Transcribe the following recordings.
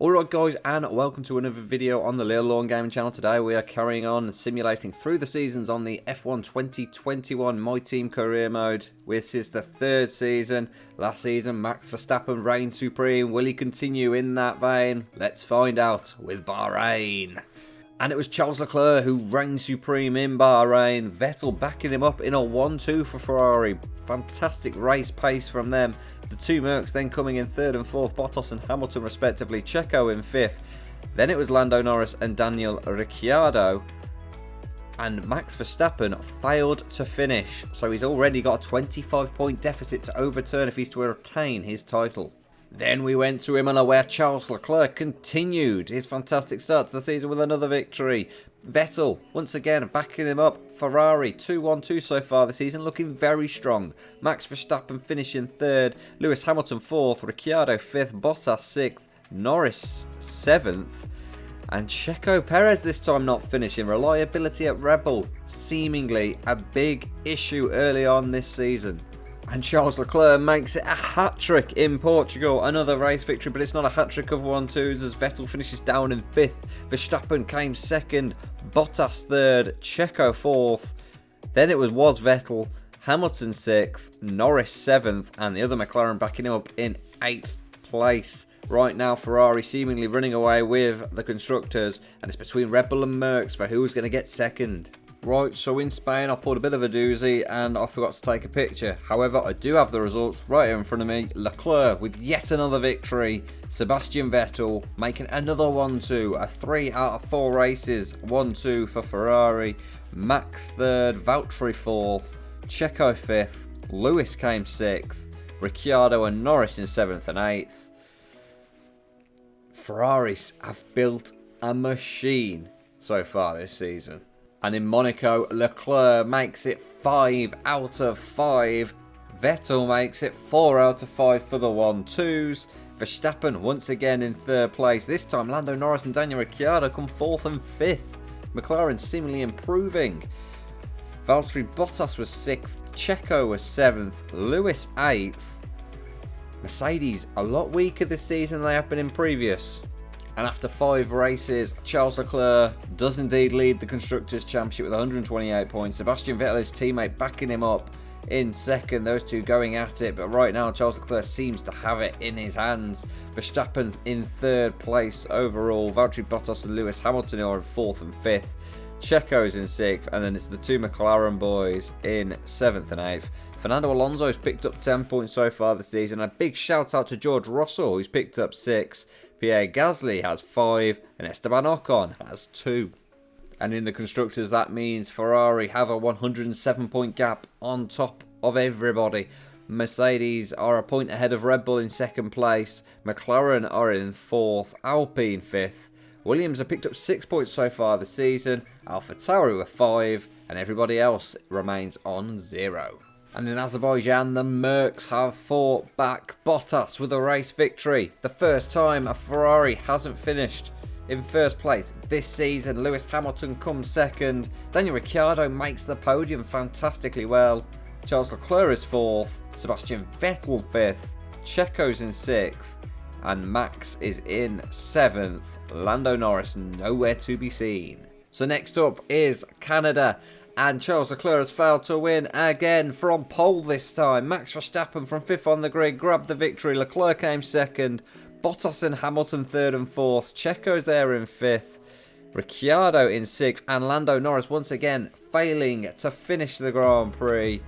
Alright guys, and welcome to another video on the Little Lawn Gaming channel. Today we are carrying on simulating through the seasons on the F1 2021 My Team Career Mode. This is the third season. Last season Max Verstappen reigned supreme. Will he continue in that vein? Let's find out with Bahrain. And it was Charles Leclerc who reigned supreme in Bahrain. Vettel backing him up in a 1-2 for Ferrari. Fantastic race pace from them. The two Mercs then coming in third and fourth, Bottas and Hamilton respectively, Checo in fifth. Then it was Lando Norris and Daniel Ricciardo. And Max Verstappen failed to finish. So he's already got a 25-point deficit to overturn if he's to retain his title. Then we went to Imola where Charles Leclerc continued his fantastic start to the season with another victory. Vettel, once again, backing him up. Ferrari, 2-1-2 so far this season, looking very strong. Max Verstappen finishing third. Lewis Hamilton fourth. Ricciardo fifth. Bottas sixth. Norris seventh. And Checo Perez this time not finishing. Reliability at Red Bull, seemingly a big issue early on this season. And Charles Leclerc makes it a hat-trick in Portugal. Another race victory, but it's not a hat-trick of 1-2s as Vettel finishes down in fifth. Verstappen came second. Bottas third. Checo fourth. Then it was Vettel. Hamilton sixth. Norris seventh. And the other McLaren backing him up in eighth place. Right now, Ferrari seemingly running away with the constructors. And it's between Red Bull and Mercs for who's going to get second. Right, so in Spain I pulled a bit of a doozy and I forgot to take a picture. However, I do have the results right here in front of me. Leclerc with yet another victory. Sebastian Vettel making another 1-2. A 3 out of 4 races. 1-2 for Ferrari. Max third. Valtteri fourth. Checo fifth. Lewis came sixth. Ricciardo and Norris in seventh and eighth. Ferraris have built a machine so far this season. And in Monaco, Leclerc makes it 5 out of 5. Vettel makes it 4 out of 5 for the 1-2s. Verstappen once again in third place. This time Lando Norris and Daniel Ricciardo come fourth and fifth. McLaren seemingly improving. Valtteri Bottas was 6th. Checo was 7th. Lewis 8th. Mercedes a lot weaker this season than they have been in previous. And after 5 races, Charles Leclerc does indeed lead the Constructors' Championship with 128 points. Sebastian Vettel, his teammate, backing him up in second. Those two going at it. But right now, Charles Leclerc seems to have it in his hands. Verstappen's in third place overall. Valtteri Bottas and Lewis Hamilton are in fourth and fifth. Checo's in sixth. And then it's the two McLaren boys in seventh and eighth. Fernando Alonso's picked up 10 points so far this season. A big shout out to George Russell, who's picked up 6. Pierre Gasly has 5 and Esteban Ocon has 2. And in the Constructors, that means Ferrari have a 107 point gap on top of everybody. Mercedes are a point ahead of Red Bull in second place. McLaren are in fourth. Alpine 5th. Williams have picked up 6 points so far this season. AlphaTauri are 5 and everybody else remains on 0. And in Azerbaijan, the Mercs have fought back. Bottas with a race victory. The first time a Ferrari hasn't finished in first place this season. Lewis Hamilton comes second. Daniel Ricciardo makes the podium fantastically well. Charles Leclerc is fourth. Sebastian Vettel 5th. Checo's in 6th. And Max is in 7th. Lando Norris nowhere to be seen. So next up is Canada. And Charles Leclerc has failed to win again from pole this time. Max Verstappen from 5th on the grid grabbed the victory. Leclerc came second. Bottas and Hamilton 3rd and 4th. Checo's there in 5th. Ricciardo in 6th. And Lando Norris once again failing to finish the Grand Prix.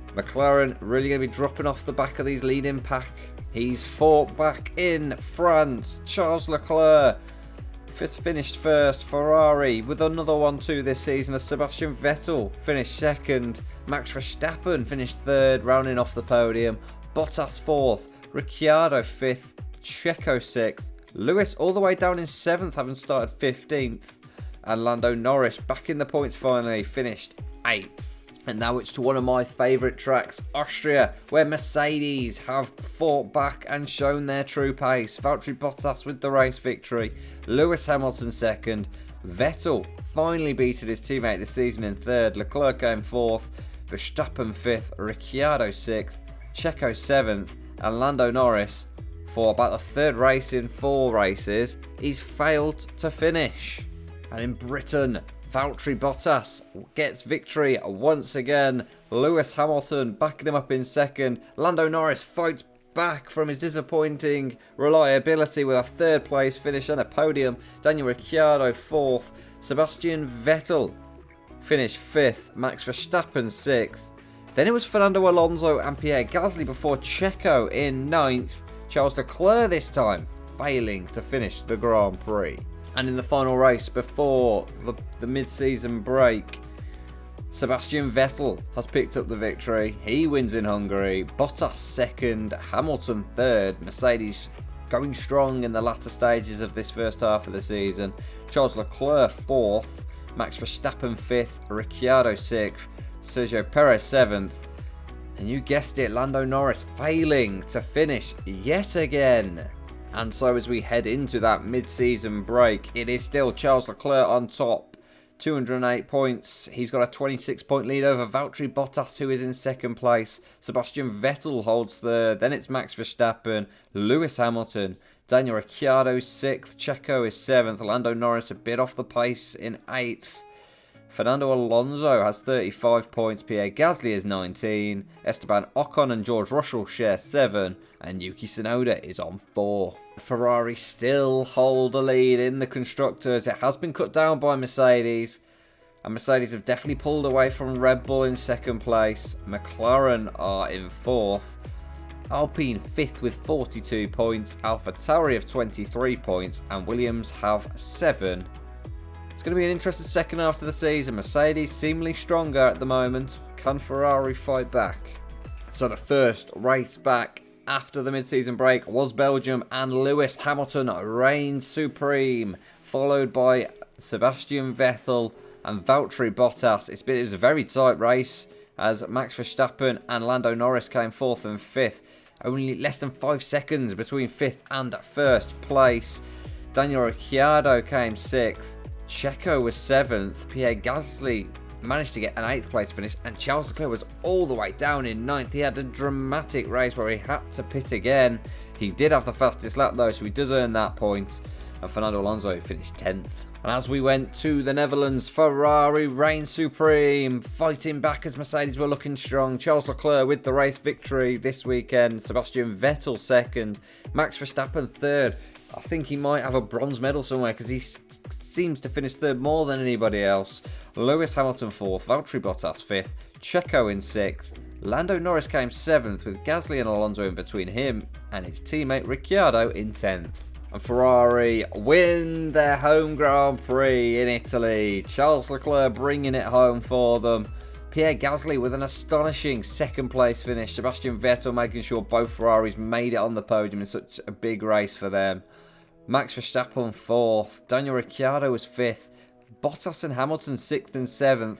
McLaren really going to be dropping off the back of these leading pack. He's fought back in France. Charles Leclerc finished first. Ferrari with another 1-2 this season as Sebastian Vettel finished second. Max Verstappen finished third, rounding off the podium. Bottas 4th. Ricciardo 5th. Checo 6th. Lewis all the way down in 7th, having started 15th. And Lando Norris back in the points finally, finished 8th. And now it's to one of my favourite tracks, Austria, where Mercedes have fought back and shown their true pace. Valtteri Bottas with the race victory. Lewis Hamilton second. Vettel finally beated his teammate this season in third. Leclerc came fourth. Verstappen 5th. Ricciardo 6th. Checo 7th. And Lando Norris for about the third race in 4 races, he's failed to finish. And in Britain, Valtteri Bottas gets victory once again. Lewis Hamilton backing him up in second. Lando Norris fights back from his disappointing reliability with a 3rd place finish and a podium. Daniel Ricciardo 4th. Sebastian Vettel finished 5th. Max Verstappen 6th. Then it was Fernando Alonso and Pierre Gasly before Checo in 9th. Charles Leclerc this time failing to finish the Grand Prix. And in the final race before the mid-season break, Sebastian Vettel has picked up the victory. He wins in Hungary. Bottas 2nd, Hamilton 3rd. Mercedes going strong in the latter stages of this first half of the season. Charles Leclerc 4th, Max Verstappen 5th, Ricciardo 6th, Sergio Perez 7th. And you guessed it, Lando Norris failing to finish yet again. And so as we head into that mid-season break, it is still Charles Leclerc on top. 208 points. He's got a 26-point lead over Valtteri Bottas, who is in 2nd place. Sebastian Vettel holds 3rd. Then it's Max Verstappen, Lewis Hamilton, Daniel Ricciardo 6th, Checo is 7th, Lando Norris a bit off the pace in 8th. Fernando Alonso has 35 points, Pierre Gasly is 19, Esteban Ocon and George Russell share 7, and Yuki Tsunoda is on 4. Ferrari still hold the lead in the Constructors. It has been cut down by Mercedes, and Mercedes have definitely pulled away from Red Bull in 2nd place. McLaren are in 4th. Alpine 5th with 42 points, AlphaTauri have 23 points, and Williams have 7. It's going to be an interesting second half of the season. Mercedes seemingly stronger at the moment. Can Ferrari fight back? So the first race back after the mid-season break was Belgium, and Lewis Hamilton reigned supreme, followed by Sebastian Vettel and Valtteri Bottas. It was a very tight race as Max Verstappen and Lando Norris came 4th and 5th. Only less than 5 seconds between 5th and 1st place. Daniel Ricciardo came 6th. Checo was 7th. Pierre Gasly managed to get an 8th place finish, and Charles Leclerc was all the way down in 9th. He had a dramatic race where he had to pit again. He did have the fastest lap though, so he does earn that point. And Fernando Alonso finished 10th. And as we went to the Netherlands, Ferrari reigned supreme, fighting back as Mercedes were looking strong. Charles Leclerc with the race victory this weekend. Sebastian Vettel 2nd. Max Verstappen 3rd. I think he might have a bronze medal somewhere because he seems to finish 3rd more than anybody else. Lewis Hamilton 4th. Valtteri Bottas 5th. Checo in 6th. Lando Norris came 7th with Gasly and Alonso in between him and his teammate Ricciardo in 10th. And Ferrari win their home Grand Prix in Italy. Charles Leclerc bringing it home for them. Pierre Gasly with an astonishing 2nd place finish. Sebastian Vettel making sure both Ferraris made it on the podium in such a big race for them. Max Verstappen 4th. Daniel Ricciardo was 5th. Bottas and Hamilton 6th and 7th.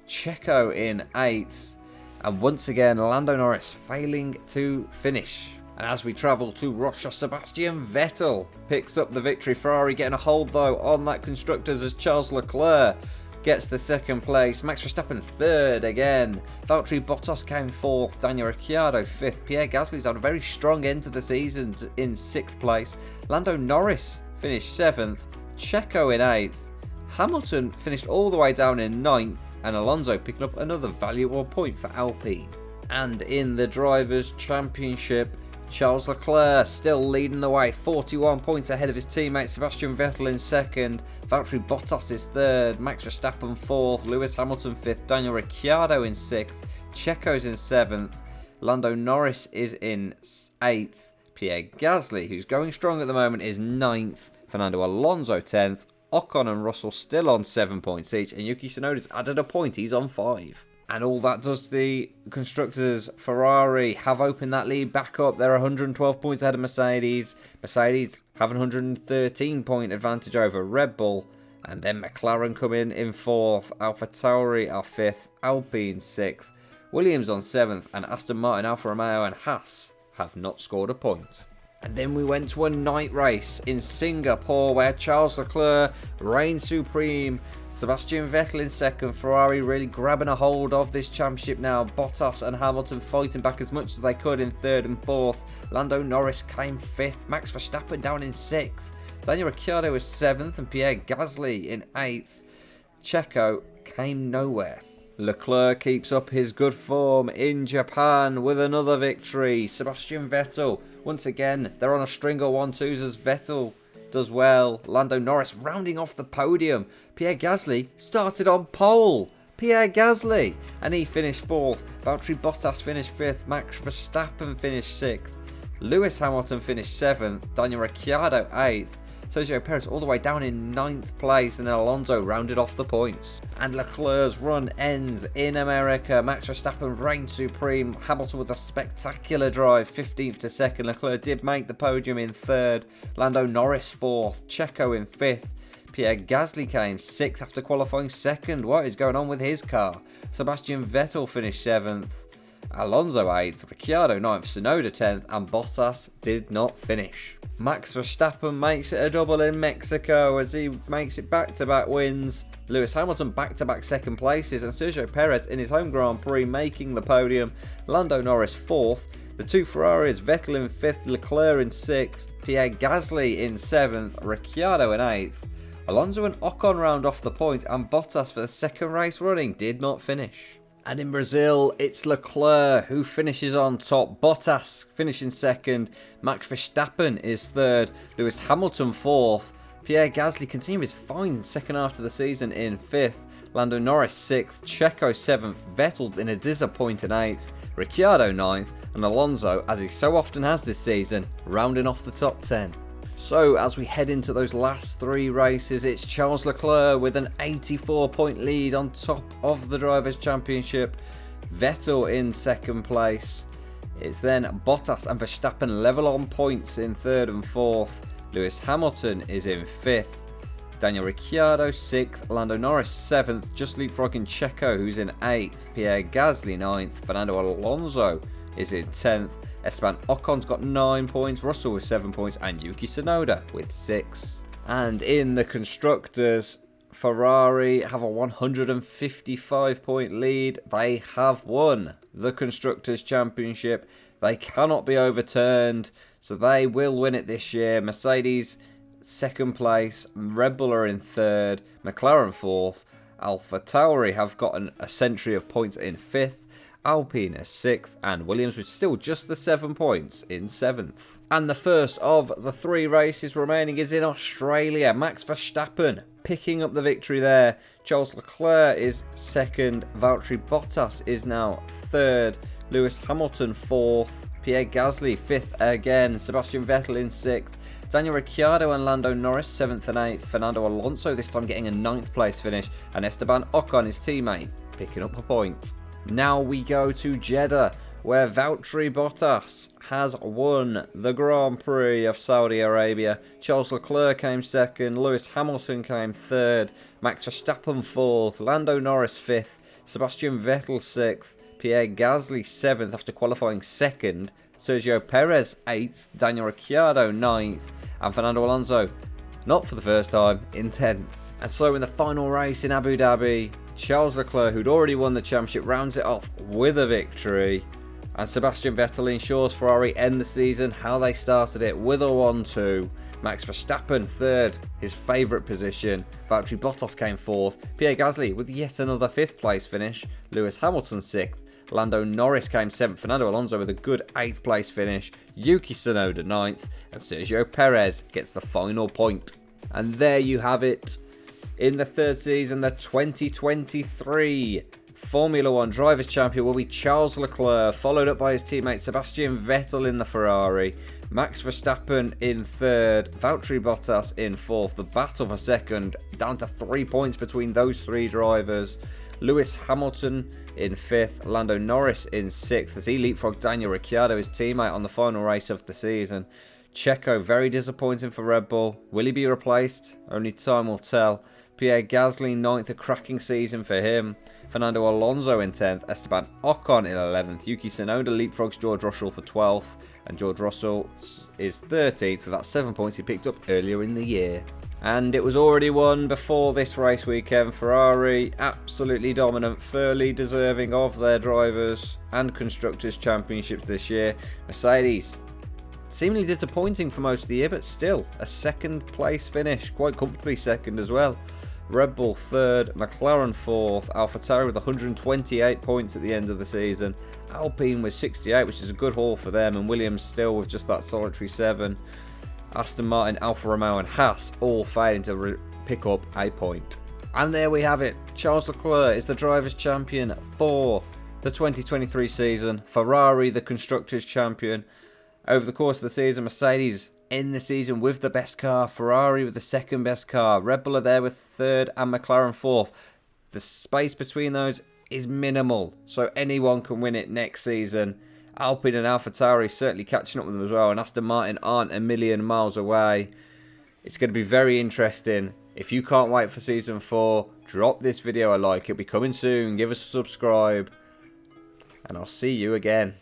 Checo in 8th. And once again, Lando Norris failing to finish. And as we travel to Russia, Sebastian Vettel picks up the victory. Ferrari getting a hold though on that Constructors as Charles Leclerc gets the 2nd place. Max Verstappen 3rd again. Valtteri Bottas came 4th. Daniel Ricciardo 5th. Pierre Gasly's had a very strong end to the season in 6th place. Lando Norris finished 7th. Checo in 8th. Hamilton finished all the way down in 9th. And Alonso picking up another valuable point for Alpine. And in the Drivers' Championship, Charles Leclerc still leading the way, 41 points ahead of his teammate Sebastian Vettel in 2nd. Valtteri Bottas is 3rd, Max Verstappen 4th, Lewis Hamilton 5th, Daniel Ricciardo in 6th, Checo's in 7th, Lando Norris is in 8th, Pierre Gasly, who's going strong at the moment, is 9th, Fernando Alonso 10th, Ocon and Russell still on 7 points each, and Yuki Tsunoda's added a point, he's on 5. And all that does the Constructors. Ferrari have opened that lead back up. They're 112 points ahead of Mercedes. Mercedes have a 113 point advantage over Red Bull. And then McLaren come in 4th. AlphaTauri are 5th. Alpine 6th. Williams on 7th. And Aston Martin, Alfa Romeo and Haas have not scored a point. And then we went to a night race in Singapore where Charles Leclerc reigned supreme. Sebastian Vettel in second, Ferrari really grabbing a hold of this championship now. Bottas and Hamilton fighting back as much as they could in third and fourth. Lando Norris came fifth, Max Verstappen down in sixth. Daniel Ricciardo was seventh and Pierre Gasly in eighth. Checo came nowhere. Leclerc keeps up his good form in Japan with another victory. Sebastian Vettel, once again, they're on a string of 1-2s as Vettel does well. Lando Norris rounding off the podium. Pierre Gasly started on pole. Pierre Gasly. And he finished fourth. Valtteri Bottas finished fifth. Max Verstappen finished sixth. Lewis Hamilton finished seventh. Daniel Ricciardo eighth. Sergio Perez all the way down in 9th place, and then Alonso rounded off the points. And Leclerc's run ends in America. Max Verstappen reigned supreme. Hamilton with a spectacular drive, 15th to 2nd. Leclerc did make the podium in 3rd. Lando Norris 4th. Checo in 5th. Pierre Gasly came 6th after qualifying 2nd. What is going on with his car? Sebastian Vettel finished 7th. Alonso 8th, Ricciardo 9th, Tsunoda 10th, and Bottas did not finish. Max Verstappen makes it a double in Mexico as he makes it back-to-back wins. Lewis Hamilton back-to-back second places, and Sergio Perez in his home Grand Prix making the podium. Lando Norris 4th, the two Ferraris, Vettel in 5th, Leclerc in 6th, Pierre Gasly in 7th, Ricciardo in 8th. Alonso and Ocon round off the point, and Bottas for the second race running did not finish. And in Brazil, it's Leclerc who finishes on top. Bottas finishing second. Max Verstappen is third. Lewis Hamilton fourth. Pierre Gasly continuing his fine second half of the season in fifth. Lando Norris sixth. Checo seventh. Vettel in a disappointing eighth. Ricciardo ninth. And Alonso, as he so often has this season, rounding off the top 10. So, as we head into those last three races, it's Charles Leclerc with an 84-point lead on top of the Drivers' Championship. Vettel in second place. It's then Bottas and Verstappen level on points in third and fourth. Lewis Hamilton is in fifth. Daniel Ricciardo 6th. Lando Norris 7th, just leapfrogging Checo, who's in 8th. Pierre Gasly 9th. Fernando Alonso is in 10th. Esteban Ocon's got 9 points, Russell with 7 points, and Yuki Tsunoda with 6. And in the Constructors, Ferrari have a 155-point lead. They have won the Constructors' Championship. They cannot be overturned, so they will win it this year. Mercedes, second place. Red Bull are in third. McLaren fourth. AlphaTauri have gotten a century of points in fifth. Alpine is 6th, and Williams with still just the 7 points in 7th. And the first of the three races remaining is in Australia. Max Verstappen picking up the victory there. Charles Leclerc is 2nd. Valtteri Bottas is now 3rd. Lewis Hamilton 4th. Pierre Gasly 5th again. Sebastian Vettel in 6th. Daniel Ricciardo and Lando Norris 7th and 8th. Fernando Alonso this time getting a 9th place finish. And Esteban Ocon, his teammate, picking up a point. Now we go to Jeddah, where Valtteri Bottas has won the Grand Prix of Saudi Arabia. Charles Leclerc came 2nd, Lewis Hamilton came 3rd, Max Verstappen 4th, Lando Norris 5th, Sebastian Vettel 6th, Pierre Gasly 7th after qualifying 2nd, Sergio Perez 8th, Daniel Ricciardo 9th, and Fernando Alonso, not for the first time, in 10th. And so in the final race in Abu Dhabi, Charles Leclerc, who'd already won the championship, rounds it off with a victory. And Sebastian Vettel ensures Ferrari end the season how they started it, with a 1-2. Max Verstappen 3rd, his favourite position. Valtteri Bottas came 4th. Pierre Gasly with yet another 5th place finish. Lewis Hamilton 6th. Lando Norris came 7th. Fernando Alonso with a good 8th place finish. Yuki Tsunoda 9th. And Sergio Perez gets the final point. And there you have it. In the third season, the 2023 Formula 1 Drivers' Champion will be Charles Leclerc, followed up by his teammate Sebastian Vettel in the Ferrari, Max Verstappen in third, Valtteri Bottas in fourth. The battle for second, down to 3 points between those three drivers. Lewis Hamilton in fifth, Lando Norris in sixth as he leapfrogged Daniel Ricciardo, his teammate, on the final race of the season. Checo, very disappointing for Red Bull. Will he be replaced? Only time will tell. Pierre Gasly 9th, a cracking season for him. Fernando Alonso in 10th, Esteban Ocon in 11th. Yuki Tsunoda leapfrogs George Russell for 12th, and George Russell is 13th with that 7 points he picked up earlier in the year. And it was already won before this race weekend. Ferrari absolutely dominant, fairly deserving of their drivers and constructors championships this year. Mercedes seemingly disappointing for most of the year, but still a second place finish, quite comfortably second as well. Red Bull third, McLaren fourth, AlphaTauri with 128 points at the end of the season, Alpine with 68, which is a good haul for them, and Williams still with just that solitary 7. Aston Martin, Alfa Romeo and Haas all failing to pick up a point. And there we have it. Charles Leclerc is the Drivers' Champion for the 2023 season. Ferrari the Constructors' Champion. Over the course of the season, Mercedes in the season with the best car. Ferrari with the second best car. Red Bull are there with third and McLaren fourth. The space between those is minimal, so anyone can win it next season. Alpine and AlphaTauri certainly catching up with them as well, and Aston Martin aren't a million miles away. It's going to be very interesting. If you can't wait for Season 4, drop this video a like. It'll be coming soon. Give us a subscribe, and I'll see you again.